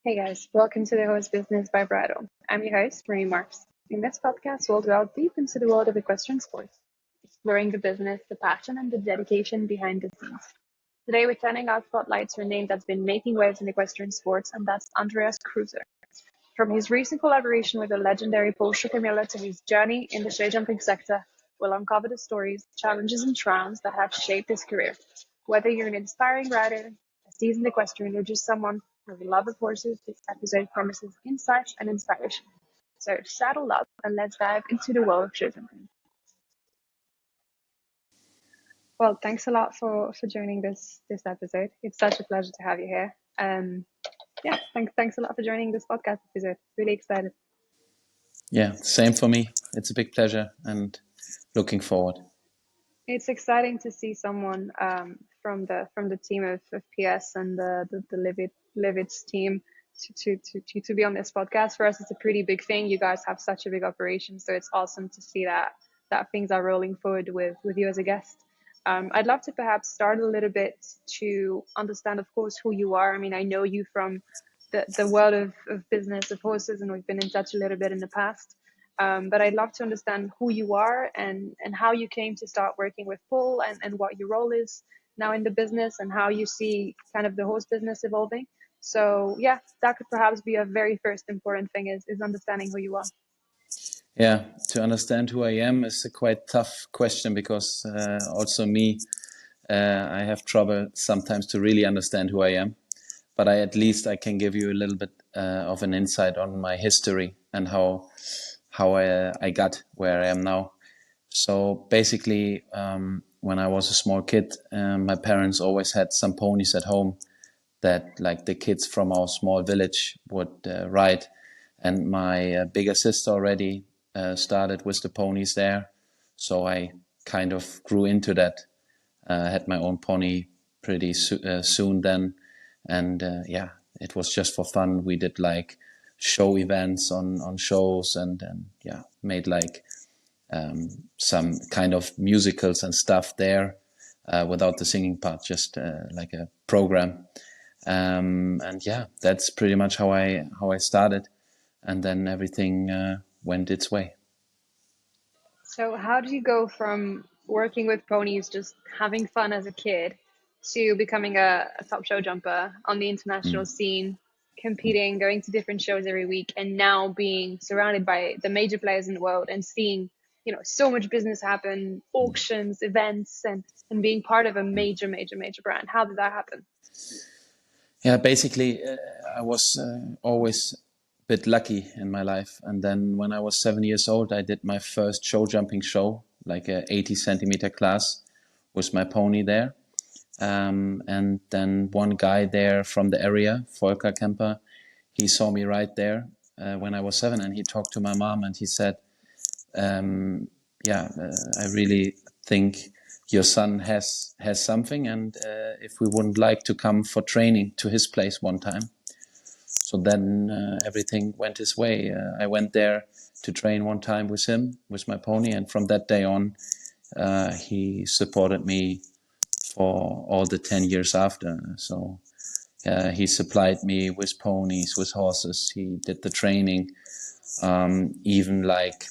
Hey guys, welcome to the Host Business by Bridl. I'm your host, Marie Marks. In this podcast, we'll delve deep into the world of equestrian sports, exploring the business, the passion, and the dedication behind the scenes. Today, we're turning our spotlights to a name that's been making waves in equestrian sports, and that's Andreas Kreuzer. From his recent collaboration with the legendary Paul Schockemöhle to his journey in the show jumping sector, we'll uncover the stories, challenges, and triumphs that have shaped his career. Whether you're an inspiring rider, a seasoned equestrian, or just someone with a love of horses, this episode promises insights and inspiration. So saddle up and let's dive into the world of show jumping. Well, thanks a lot for joining this episode. It's such a pleasure to have you here. Thanks a lot for joining this podcast episode. Really excited. Yeah, same for me. It's a big pleasure and looking forward. It's exciting to see someone from the team of PS and the Livid's team to be on this podcast. For us, it's a pretty big thing. You guys have such a big operation, so it's awesome to see that things are rolling forward with you as a guest. I'd love to perhaps start a little bit to understand, of course, who you are. I mean, I know you from the world of business of horses, and we've been in touch a little bit in the past. But I'd love to understand who you are and how you came to start working with Paul and what your role is now in the business and how you see kind of the horse business evolving. So yeah, that could perhaps be a very first important thing is understanding who you are. Yeah, to understand who I am is a quite tough question because also me, I have trouble sometimes to really understand who I am. But at least I can give you a little bit of an insight on my history and how I got where I am now. So basically, when I was a small kid, my parents always had some ponies at home that like the kids from our small village would ride. And my bigger sister already started with the ponies there. So I kind of grew into that. Had my own pony pretty soon then. And yeah, it was just for fun. We did like show events on shows and yeah, made like some kind of musicals and stuff there without the singing part, just like a program. And yeah, that's pretty much how I started, and then everything went its way. So how do you go from working with ponies, just having fun as a kid, to becoming a top show jumper on the international Mm. scene, competing, going to different shows every week, and now being surrounded by the major players in the world and seeing, so much business happen, auctions, events, and being part of a major brand? How did that happen? Yeah, basically, I was always a bit lucky in my life. And then when I was 7 years old, I did my first show jumping show, like a 80 centimeter class with my pony there. And then one guy there from the area, Volker Kemper, he saw me right there when I was 7, and he talked to my mom and he said, I really think your son has something, and if we wouldn't like to come for training to his place one time. So then everything went his way. I went there to train one time with him, with my pony, and from that day on, he supported me for all the 10 years after. So he supplied me with ponies, with horses. He did the training, even like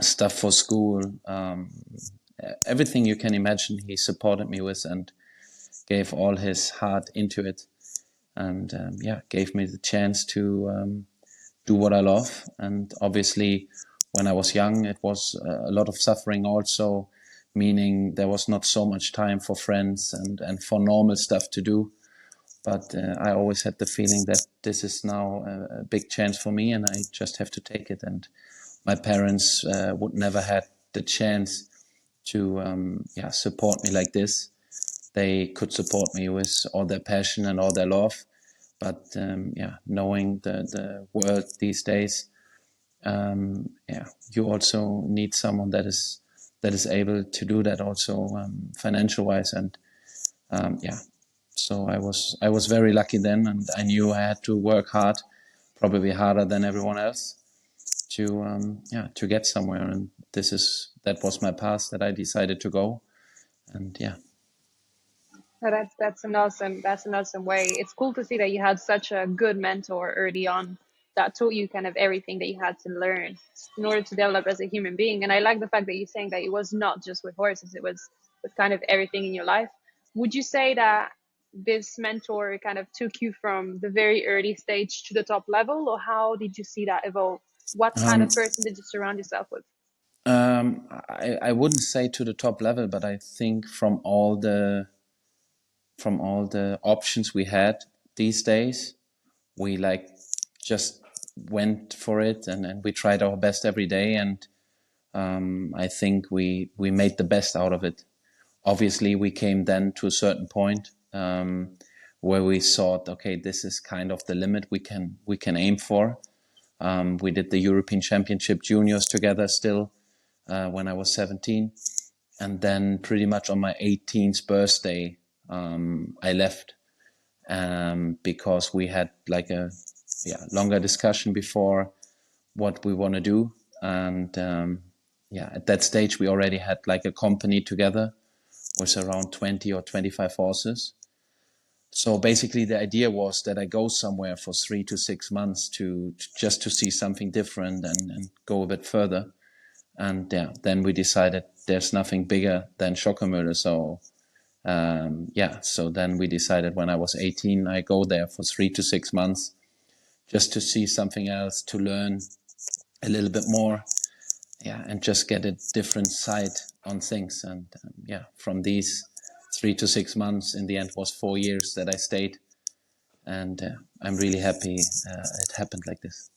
stuff for school. Everything you can imagine, he supported me with and gave all his heart into it. And gave me the chance to do what I love. And obviously, when I was young, it was a lot of suffering also, meaning there was not so much time for friends and for normal stuff to do. But I always had the feeling that this is now a big chance for me and I just have to take it. And my parents would never had the chance to support me like this. They could support me with all their passion and all their love. But knowing the world these days, you also need someone that is able to do that also financial wise. And so I was very lucky then, and I knew I had to work hard, probably harder than everyone else, to get somewhere. And that was my path that I decided to go. And yeah. No, that's an awesome way. It's cool to see that you had such a good mentor early on that taught you kind of everything that you had to learn in order to develop as a human being. And I like the fact that you're saying that it was not just with horses, it was with kind of everything in your life. Would you say that this mentor kind of took you from the very early stage to the top level, or how did you see that evolve? What kind Um, of person did you surround yourself with? I wouldn't say to the top level, but I think from all the options we had these days, we like just went for it, and we tried our best every day, and I think we made the best out of it. Obviously, we came then to a certain point where we thought, okay, this is kind of the limit we can aim for. We did the European Championship Juniors together still when I was 17, and then pretty much on my 18th birthday, I left because we had like a longer discussion before what we want to do, and at that stage we already had like a company together with around 20 or 25 horses. So basically the idea was that I go somewhere for 3 to 6 months to just to see something different and go a bit further. And then we decided there's nothing bigger than Schockemöhle. So then we decided when I was 18, I go there for 3 to 6 months just to see something else, to learn a little bit more, and just get a different side on things. And from these 3 to 6 months, in the end was 4 years that I stayed, and I'm really happy it happened like this.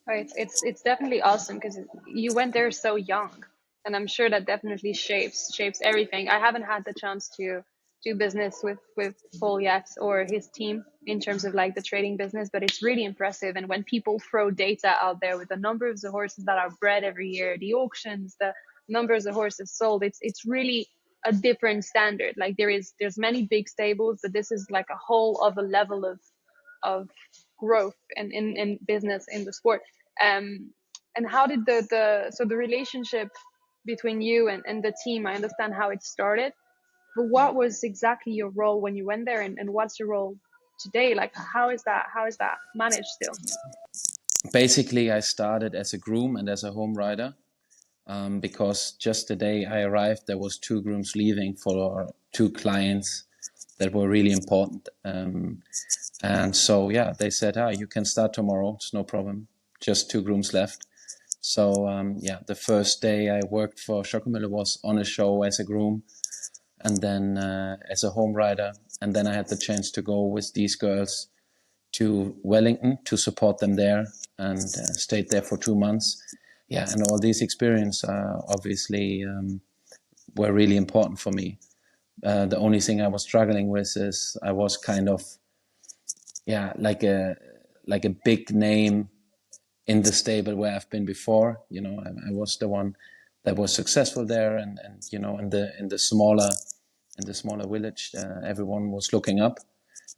Right. It's definitely awesome because you went there so young, and I'm sure that definitely shapes everything. I haven't had the chance to do business with Paul yet or his team in terms of like the trading business, but it's really impressive. And when people throw data out there with the numbers of horses that are bred every year, the auctions, the numbers of horses sold, it's really a different standard. Like there's many big stables, but this is like a whole other level of growth in business in the sport. And how did the relationship between you and the team? I understand how it started, but what was exactly your role when you went there, and what's your role today? Like how is that managed still? Basically, I started as a groom and as a home rider, because just the day I arrived, there was 2 grooms leaving for 2 clients that were really important. And so, they said, you can start tomorrow. It's no problem. Just 2 grooms left. So, the first day I worked for Schockemöhle was on a show as a groom, and then as a home rider. And then I had the chance to go with these girls to Wellington to support them there, and stayed there for 2 months. And all these experiences obviously were really important for me. The only thing I was struggling with is I was kind of like a big name in the stable where I've been before. I was the one that was successful there, and in the smaller village, everyone was looking up,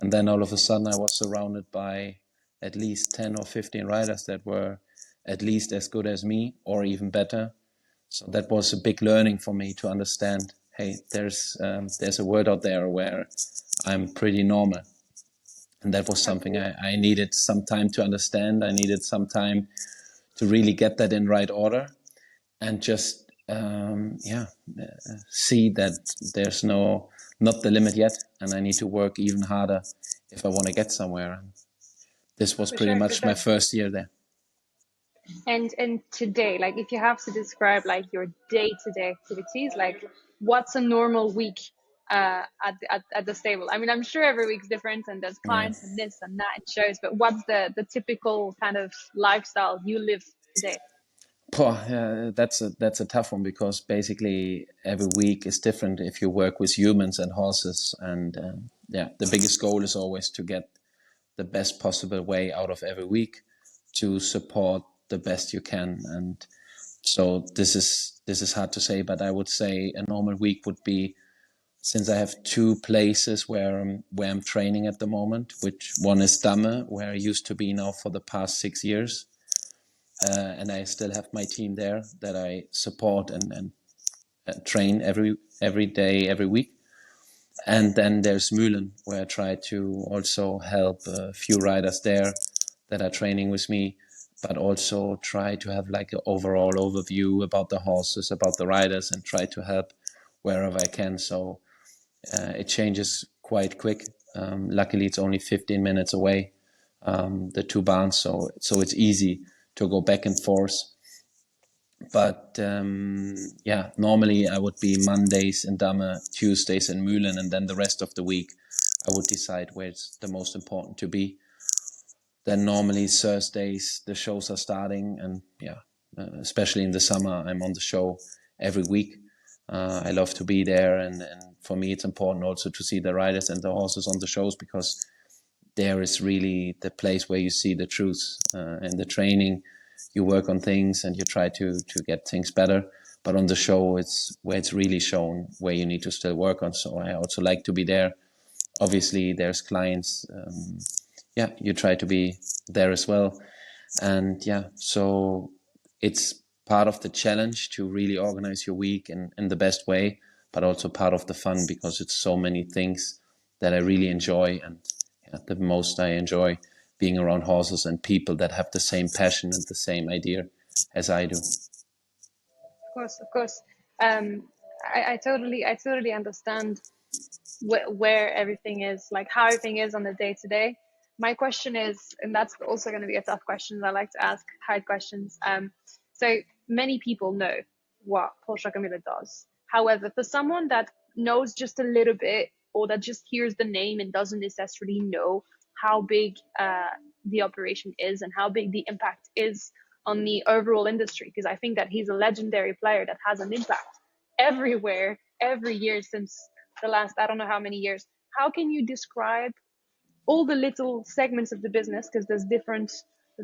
and then all of a sudden I was surrounded by at least 10 or 15 riders that were at least as good as me or even better. So that was a big learning for me to understand, hey, there's a world out there where I'm pretty normal. And that was something I needed some time to understand. I needed some time to really get that in right order, and just see that there's not the limit yet, and I need to work even harder if I want to get somewhere. And this was For pretty sure, for much my sure. first year there. And today, like if you have to describe like your day-to-day activities, like what's a normal week at the stable? I mean, I'm sure every week's different and there's Yeah. clients and this and that and shows, but what's the typical kind of lifestyle you live today? That's a tough one, because basically every week is different if you work with humans and horses, and the biggest goal is always to get the best possible way out of every week to support the best you can. And so this is hard to say, but I would say a normal week would be, since I have 2 places where I'm training at the moment, which one is Damme, where I used to be now for the past 6 years, and I still have my team there that I support and train every day, every week. And then there's Mühlen, where I try to also help a few riders there that are training with me, but also try to have like an overall overview about the horses, about the riders, and try to help wherever I can. So it changes quite quick. Luckily, it's only 15 minutes away, the two barns, so it's easy to go back and forth. But yeah, normally I would be Mondays in Damme, Tuesdays in Mühlen, and then the rest of the week I would decide where it's the most important to be. Then normally Thursdays the shows are starting, and yeah, especially in the summer I'm on the show every week. I love to be there, and for me it's important also to see the riders and the horses on the shows, because there is really the place where you see the truth. In the training you work on things and you try to get things better, but on the show it's where it's really shown where you need to still work on. So I also like to be there. Obviously there's clients, yeah, you try to be there as well. And yeah, so it's part of the challenge to really organize your week in the best way, but also part of the fun, because it's so many things that I really enjoy. And yeah, the most I enjoy being around horses and people that have the same passion and the same idea as I do. Course, of course. I totally understand where everything is, like how everything is on the day to day. My question is, and that's also going to be a tough question. I like to ask hard questions. So many people know what Paul Schockemöhle does. However, for someone that knows just a little bit, or that just hears the name and doesn't necessarily know how big the operation is and how big the impact is on the overall industry, because I think that he's a legendary player that has an impact everywhere, every year since the last, I don't know how many years. How can you describe all the little segments of the business? Because there's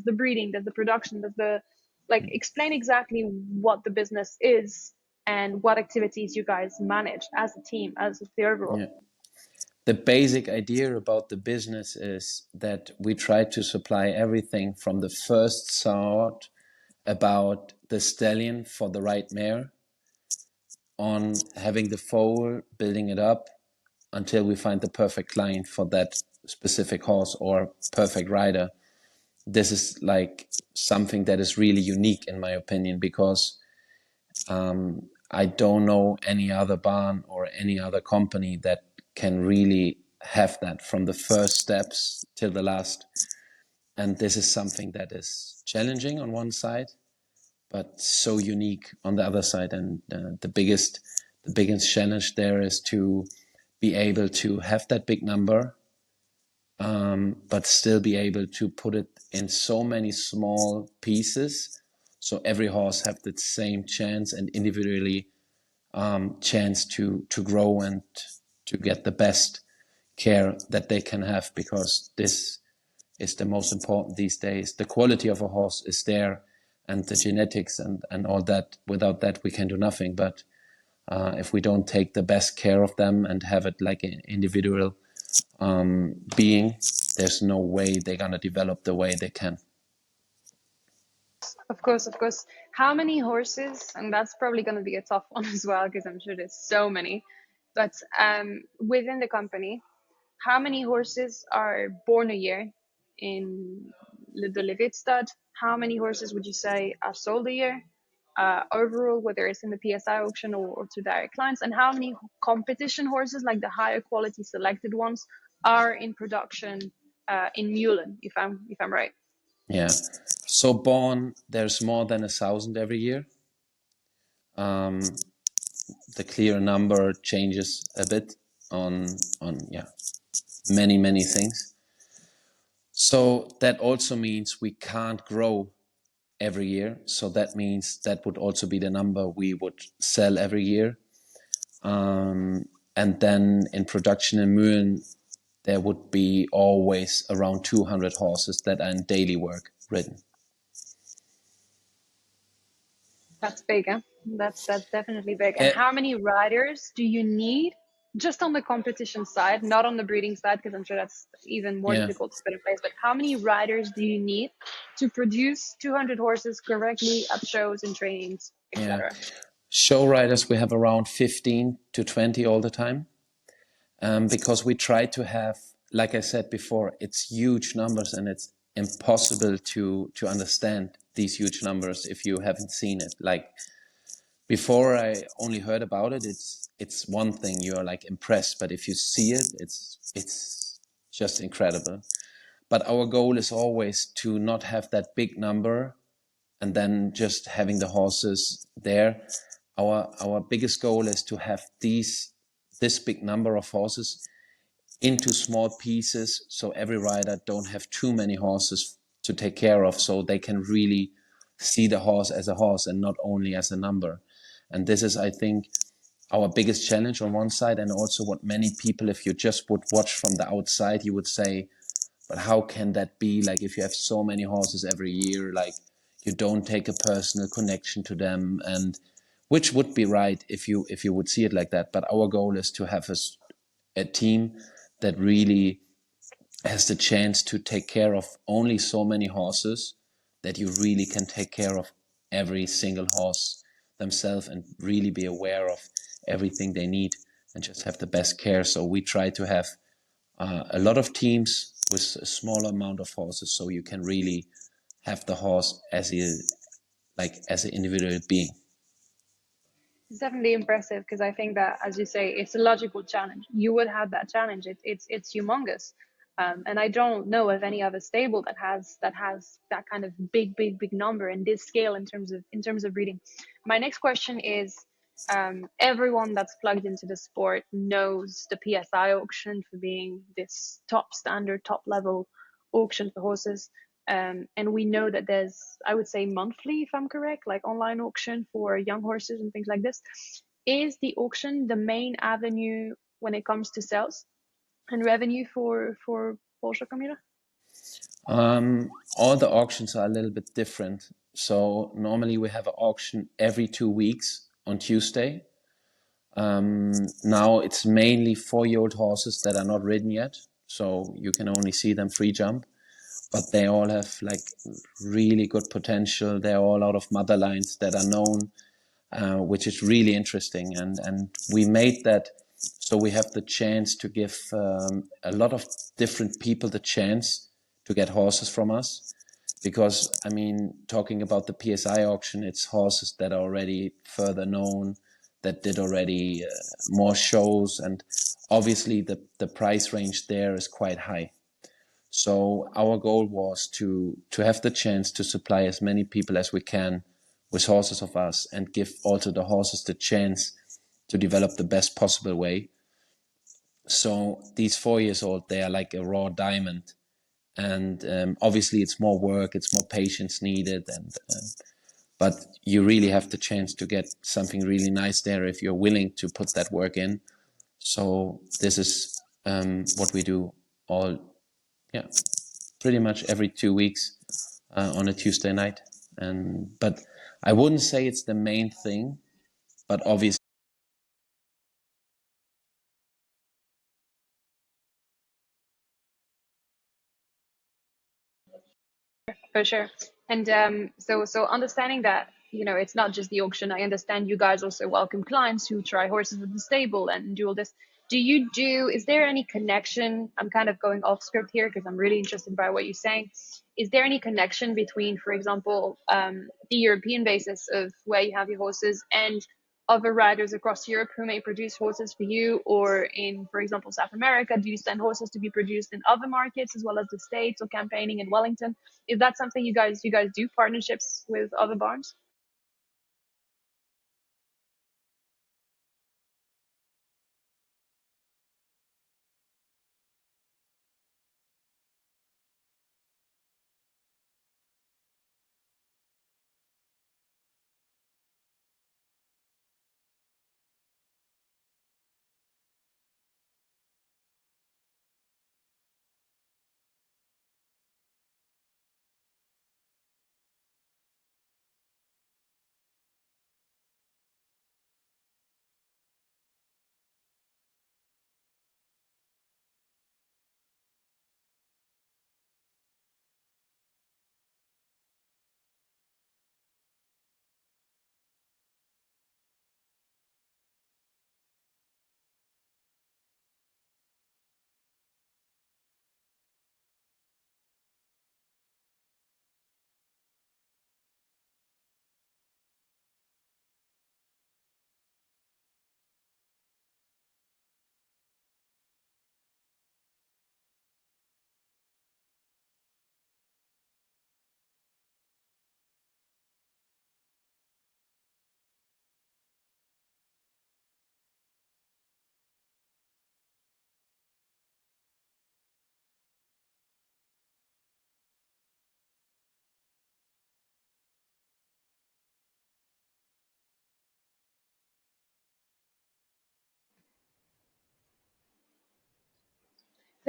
the breeding, there's the production, there's the, like, explain exactly what the business is and what activities you guys manage as a team, as the overall. Yeah. The basic idea about the business is that we try to supply everything from the first thought about the stallion for the right mare, on having the foal, building it up until we find the perfect client for that specific horse or perfect rider. This is like something that is really unique in my opinion, because I don't know any other barn or any other company that can really have that from the first steps till the last. And this is something that is challenging on one side, but so unique on the other side. And the biggest challenge there is to be able to have that big number, but still be able to put it in so many small pieces, so every horse have the same chance and individually chance to grow and to get the best care that they can have, because this is the most important these days. The quality of a horse is there, and the genetics and all that. Without that, we can do nothing. But if we don't take the best care of them and have it like an individual being, there's no way they're gonna develop the way they can. Of course, of course. How many horses, and that's probably going to be a tough one as well, because I'm sure there's so many, but within the company, how many horses are born a year in the Livid stud? How many horses would you say are sold a year overall, whether it's in the PSI auction or to direct clients? And how many competition horses, like the higher quality selected ones, are in production in Mühlen, if I'm right? Yeah. So born, there's more than 1,000 every year. The clear number changes a bit on yeah, many things. So that also means we can't grow every year. So that means that would also be the number we would sell every year. And then in production in Mühlen, there would be always around 200 horses that are in daily work ridden. That's big, huh? That's definitely big. And Uh, how many riders do you need just on the competition side, not on the breeding side, because I'm sure that's even more yeah, difficult to put in place. But how many riders do you need to produce 200 horses correctly at shows and trainings, yeah. etc.? Show riders, we have around 15 to 20 all the time. because we try to have, like I said before, it's huge numbers and it's impossible to understand these huge numbers if you haven't seen it. Like before I only heard about it, it's one thing, you're like impressed, but if you see it, it's just incredible. But our goal is always to not have that big number and then just having the horses there. Our biggest goal is to have this big number of horses into small pieces, so every rider don't have too many horses to take care of, so they can really see the horse as a horse and not only as a number. And this is, I think, our biggest challenge on one side, and also what many people, if you just would watch from the outside, you would say, but how can that be? Like, if you have so many horses every year, like, you don't take a personal connection to them, and which would be right if you would see it like that. But our goal is to have a team that really has the chance to take care of only so many horses, that you really can take care of every single horse themselves and really be aware of everything they need and just have the best care. So we try to have a lot of teams with a small amount of horses, so you can really have the horse as as an individual being. It's definitely impressive because I think that, as you say, it's a logical challenge. You would have that challenge. It's humongous, and I don't know of any other stable that has that kind of big number and this scale in terms of breeding. My next question is, everyone that's plugged into the sport knows the PSI auction for being this top standard, top level auction for horses. And we know that there's, I would say, monthly, if I'm correct, like online auction for young horses and things like this. Is the auction the main avenue when it comes to sales and revenue for Paul Schockemöhle? All the auctions are a little bit different. So normally we have an auction every 2 weeks on Tuesday. Now it's mainly 4-year-old horses that are not ridden yet, so you can only see them free jump. But they all have like really good potential. They're all out of mother lines that are known, which is really interesting. And we made that so we have the chance to give a lot of different people the chance to get horses from us. Because, I mean, talking about the PSI auction, it's horses that are already further known, that did already more shows, and obviously the price range there is quite high. So our goal was to have the chance to supply as many people as we can with horses of us, and give also the horses the chance to develop the best possible way. So these 4 years old, they are like a raw diamond, and obviously it's more work, it's more patience needed, and but you really have the chance to get something really nice there if you're willing to put that work in. So this is what we do all, yeah, pretty much every 2 weeks on a Tuesday night. And but I wouldn't say it's the main thing, but obviously. For sure. And so understanding that, it's not just the auction. I understand you guys also welcome clients who try horses at the stable and do all this. Is there any connection? I'm kind of going off script here because I'm really interested by what you're saying. Is there any connection between, for example, the European basis of where you have your horses and other riders across Europe who may produce horses for you, or in, for example, South America? Do you send horses to be produced in other markets as well as the States, or campaigning in Wellington? Is that something you guys do, partnerships with other barns?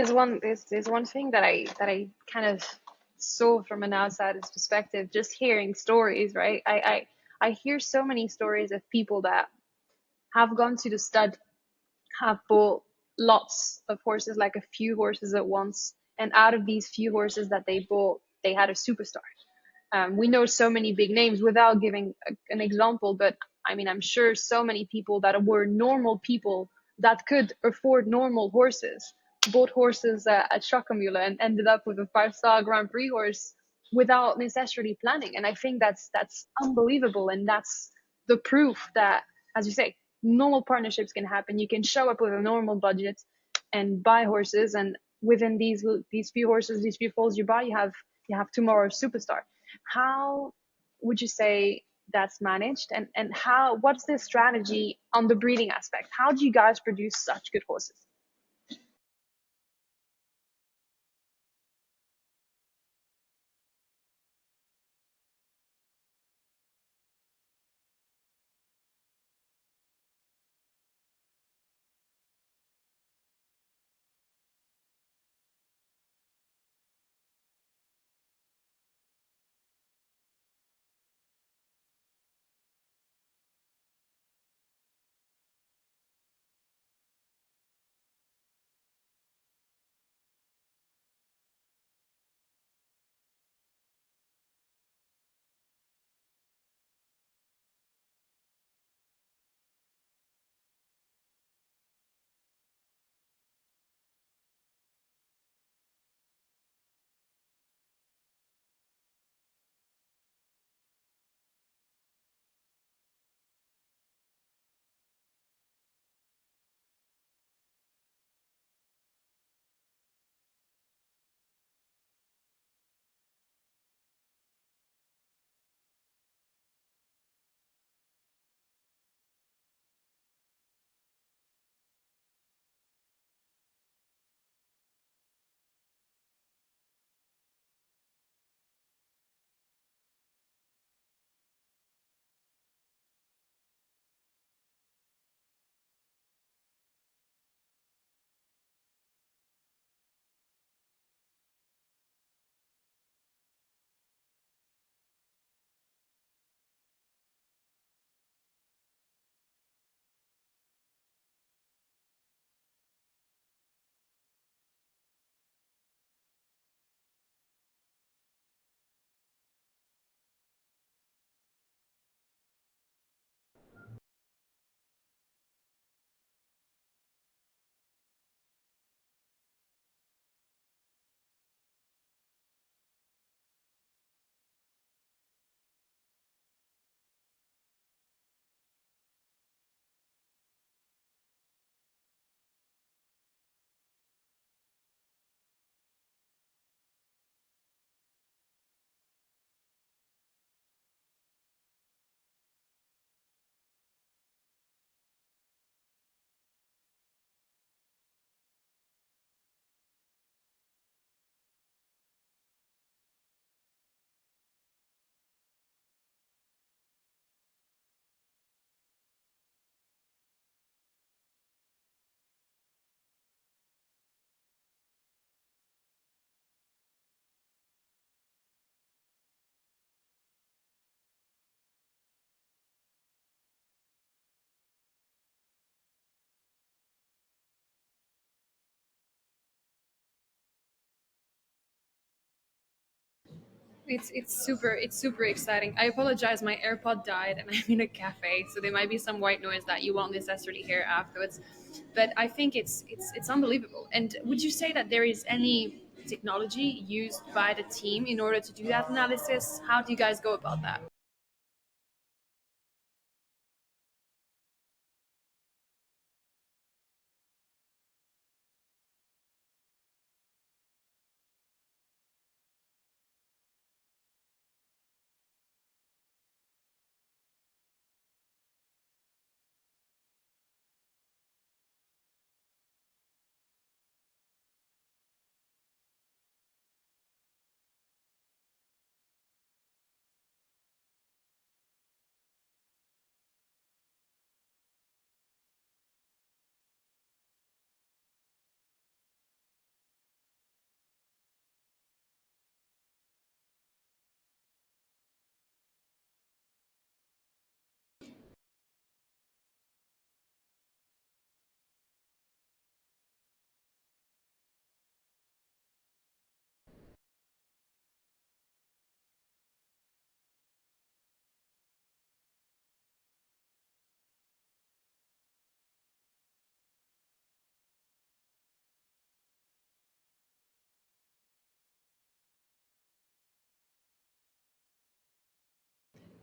There's one thing that I kind of saw from an outsider's perspective, just hearing stories, right? I hear so many stories of people that have gone to the stud, have bought lots of horses, like a few horses at once, and out of these few horses that they bought, they had a superstar. We know so many big names without giving an example, but I mean, I'm sure so many people that were normal people that could afford normal horses bought horses at Schockemöhle and ended up with a 5-star Grand Prix horse without necessarily planning. And I think that's unbelievable, and that's the proof that, as you say, normal partnerships can happen. You can show up with a normal budget and buy horses, and within these few horses, these few foals you buy, you have tomorrow's superstar. How would you say that's managed, and how, what's the strategy on the breeding aspect? How do you guys produce such good horses? It's super exciting. I apologize, my AirPod died and I'm in a cafe, so there might be some white noise that you won't necessarily hear afterwards. But I think it's unbelievable. And would you say that there is any technology used by the team in order to do that analysis? How do you guys go about that?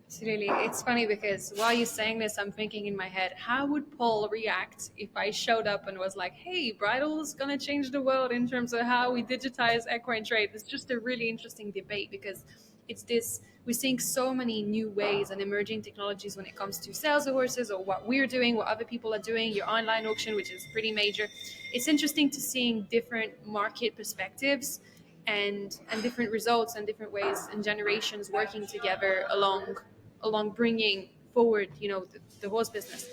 Absolutely. It's funny because while you're saying this, I'm thinking in my head, how would Paul react if I showed up and was like, hey, Bridal's going to change the world in terms of how we digitize equine trade? It's just a really interesting debate because it's this, we're seeing so many new ways and emerging technologies when it comes to sales of horses or what we're doing, what other people are doing, your online auction, which is pretty major. It's interesting to seeing different market perspectives and different results and different ways and generations working together along bringing forward, the horse business.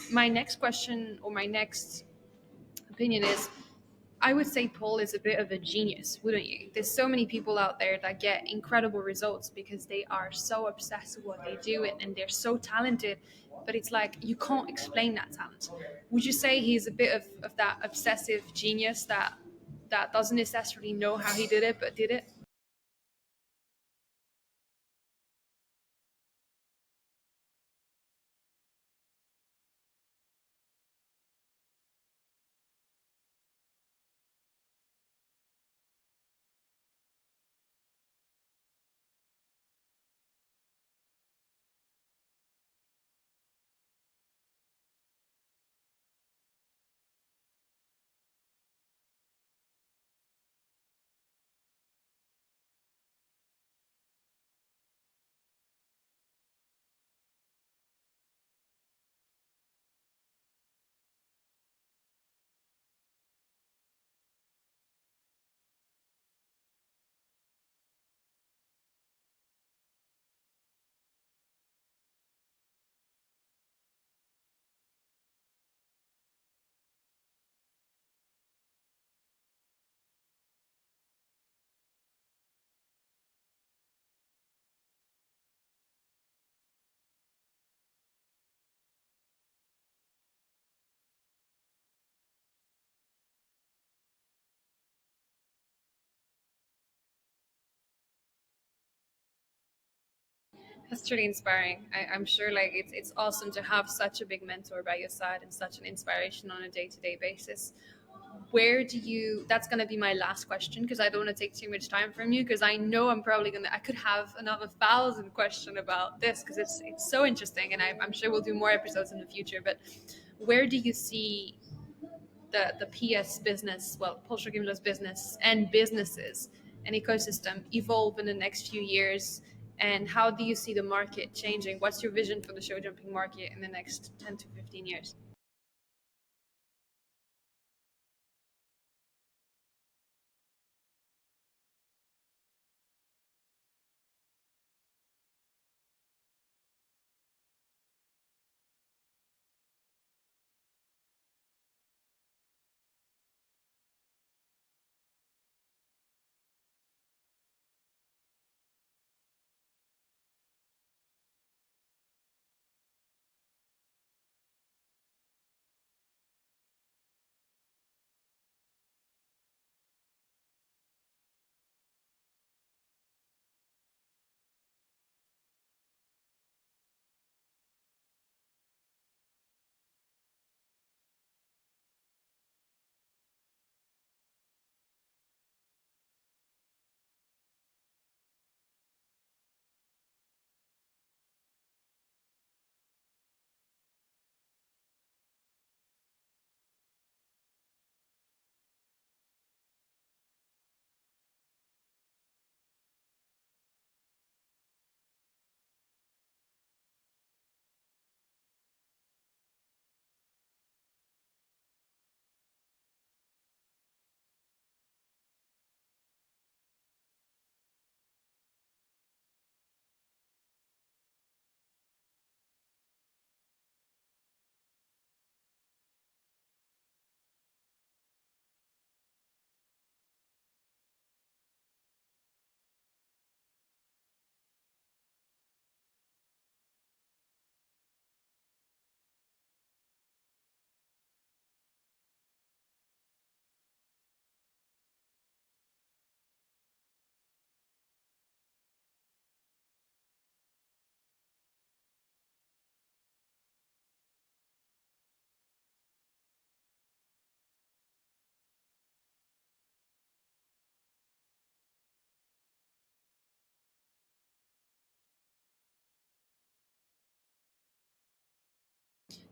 My next question or my next opinion is, I would say Paul is a bit of a genius, wouldn't you? There's so many people out there that get incredible results because they are so obsessed with what they do and they're so talented, but it's like you can't explain that talent. Would you say he's a bit of that obsessive genius that doesn't necessarily know how he did it but did it? That's truly inspiring. I'm sure like it's awesome to have such a big mentor by your side and such an inspiration on a day-to-day basis. Where do you, that's going to be my last question because I don't want to take too much time from you because I know I'm probably going to, I could have another 1,000 question about this because it's so interesting and I'm sure we'll do more episodes in the future. But where do you see the PS business, well, Paul Schockemöhle's business and businesses and ecosystem evolve in the next few years? And how do you see the market changing? What's your vision for the show jumping market in the next 10 to 15 years?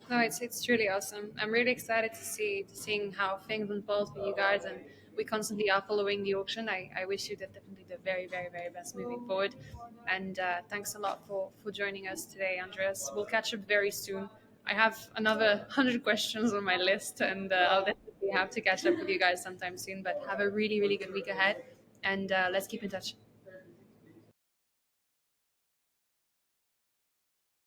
No, it's truly awesome. I'm really excited to seeing how things unfold for you guys, and we constantly are following the auction. I wish you definitely the very very very best moving forward, and thanks a lot for joining us today, Andreas. We'll catch up very soon. I have another 100 questions on my list, and I'll definitely have to catch up with you guys sometime soon. But have a really really good week ahead, and let's keep in touch.